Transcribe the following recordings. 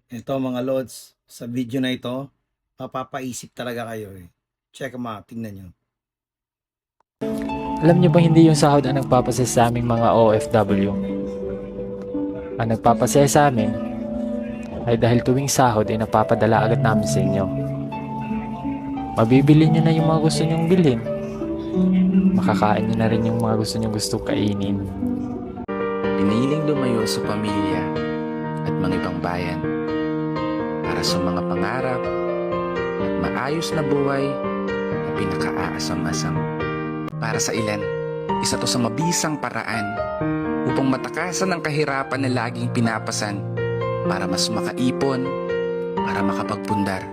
Ito mga lods, sa video na ito, mapapaisip talaga kayo eh. Check mo, tingnan nyo. Alam niyo ba hindi yung sahod ang nagpapasaya sa aming mga OFW? Ang nagpapasaya sa amin ay dahil tuwing sahod ay napapadala agad namin sa inyo. Mabibili niyo na yung mga gusto niyong bilhin. Makakain niyo na rin yung mga gustong kainin. Piniling lumayo sa pamilya at mga ibang bayan para sa mga pangarap at maayos na buhay na pinakaasam-asam. Para sa ilan, isa to sa mabisang paraan upang matakasan ang kahirapan na laging pinapasan para mas makaipon, para makapagpundar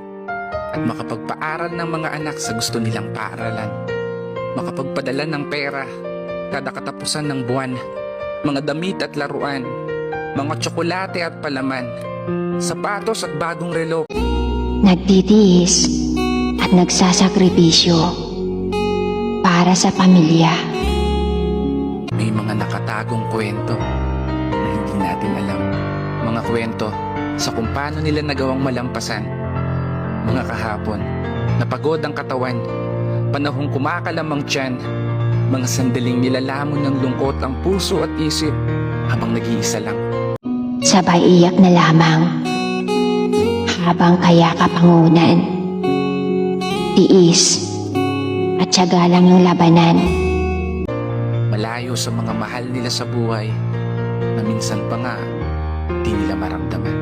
at makapagpaaral ng mga anak sa gusto nilang paaralan. Makapagpadala ng pera kada katapusan ng buwan, mga damit at laruan, mga tsokolate at palaman, sapatos at bagong relo. Nagtitiis at nagsasakripisyo para sa pamilya. May mga nakatagong kwento na hindi natin alam. Mga kwento sa kung paano nila nagawang malampasan. Mga kahapon, napagod ang katawan, panahong kumakalam ang tiyan, mga sandaling nilalamon ng lungkot ang puso at isip habang nag-iisa lang. Sabay iyak na lamang habang kayakapangunan. Tiis at tiyaga lang yung labanan. Malayo sa mga mahal nila sa buhay na minsan pa nga di nila maramdaman.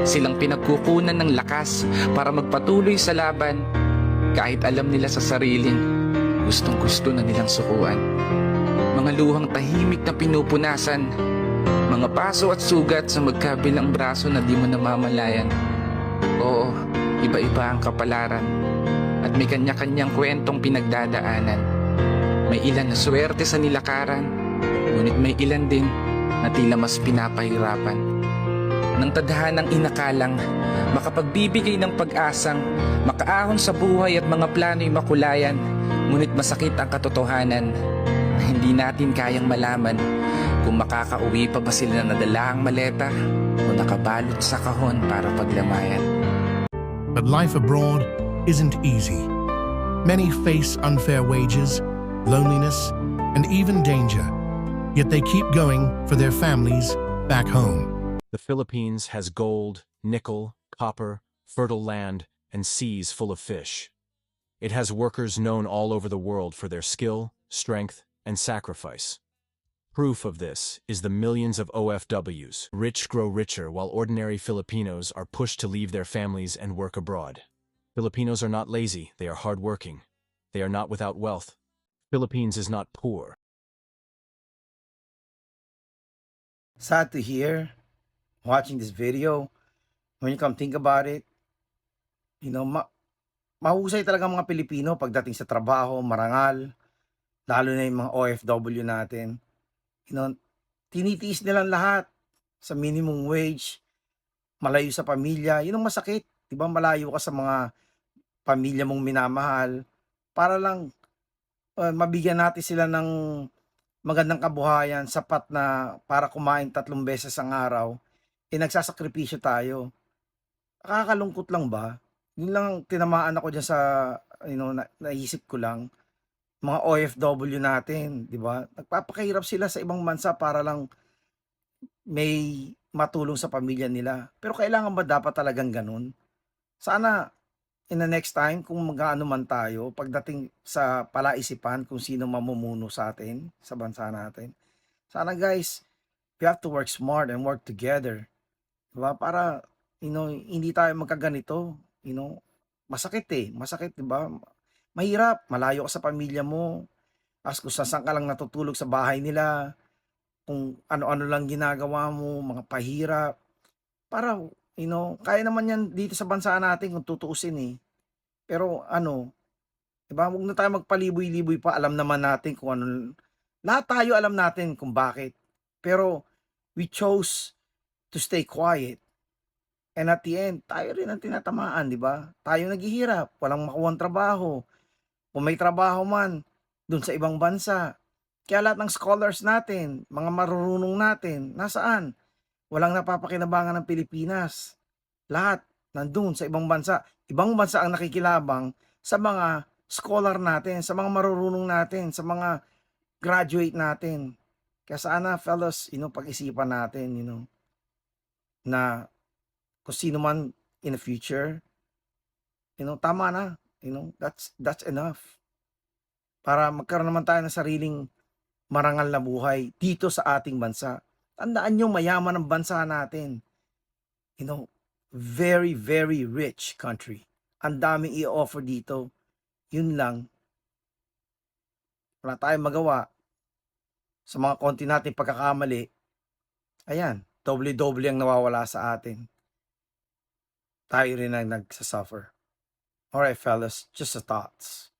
Silang pinagkukunan ng lakas para magpatuloy sa laban kahit alam nila sa sariling gustong gusto na nilang sukuan. Mga luhang tahimik na pinupunasan, mga paso at sugat sa magkabilang braso na di mo namamalayan. Oo, iba-iba ang kapalaran at may kanya-kanyang kwentong pinagdadaanan. May ilan na swerte sa nilakaran, ngunit may ilan din na tila mas pinapahirapan. Nang tadhanang inakalang, makapagbibigay ng pag-asang, makaahon sa buhay at mga plano'y makulayan, ngunit masakit ang katotohanan na hindi natin kayang malaman kung makakauwi pa ba sila na nadala ang maleta o nakabalot sa kahon para paglamayan. But life abroad isn't easy. Many face unfair wages, loneliness, and even danger, yet they keep going for their families back home. The Philippines has gold, nickel, copper, fertile land, and seas full of fish. It has workers known all over the world for their skill, strength, and sacrifice. Proof of this is the millions of OFWs. Rich grow richer while ordinary Filipinos are pushed to leave their families and work abroad. Filipinos are not lazy, they are hardworking. They are not without wealth. Philippines is not poor. Sad to hear, watching this video, when you come think about it, mahusay talaga mga Pilipino pagdating sa trabaho, marangal, lalo na yung mga OFW natin. Tinitiis nilang lahat sa minimum wage, malayo sa pamilya. Yun ang masakit, di ba? Malayo ka sa mga pamilya mong minamahal para lang mabigyan natin sila ng magandang kabuhayan, sapat na para kumain 3 beses ang araw. Nagsasakripisyo tayo. Nakakalungkot lang ba? Yun lang ang tinamaan ako dyan sa, naisip ko lang. Mga OFW natin, di ba? Nagpapakahirap sila sa ibang bansa para lang may matulong sa pamilya nila. Pero kailangan ba dapat talagang ganun? Sana in the next time, kung mag-ano man tayo, pagdating sa palaisipan kung sino mamumuno sa atin, sa bansa natin. Sana guys, we have to work smart and work together. Diba? Para, hindi tayo magkaganito. Masakit masakit, diba? Mahirap, malayo ka sa pamilya mo, as kung saan ka lang natutulog sa bahay nila, kung ano-ano lang ginagawa mo, mga pahirap. Para, kaya naman yan dito sa bansa natin kung tutuusin Pero diba, huwag na tayo magpaliboy-liboy pa, alam naman natin kung ano, lahat tayo alam natin kung bakit. Pero, we chose to stay quiet. And at the end, tayo rin ang tinatamaan, di ba? Tayo naghihirap, walang makuhang trabaho. Kung may trabaho man, dun sa ibang bansa. Kaya lahat ng scholars natin, mga marurunong natin, nasaan? walang napapakinabangan ng Pilipinas. Lahat nandun sa ibang bansa. Ibang bansa ang nakikilabang sa mga scholar natin, sa mga marurunong natin, sa mga graduate natin. Kaya sana, fellas, pag-isipan natin, na kung sino man in the future, tama na. That's enough. Para magkaroon naman tayo ng sariling marangal na buhay dito sa ating bansa. Tandaan nyo, mayaman ang bansa natin. Very, very rich country. Ang daming i-offer dito. Yun lang. Wala tayong magawa. Sa mga konti natin pagkakamali, ayan, doble-doble ang nawawala sa atin. Tayo rin ang nagsasuffer. Alright, fellas, just a thoughts.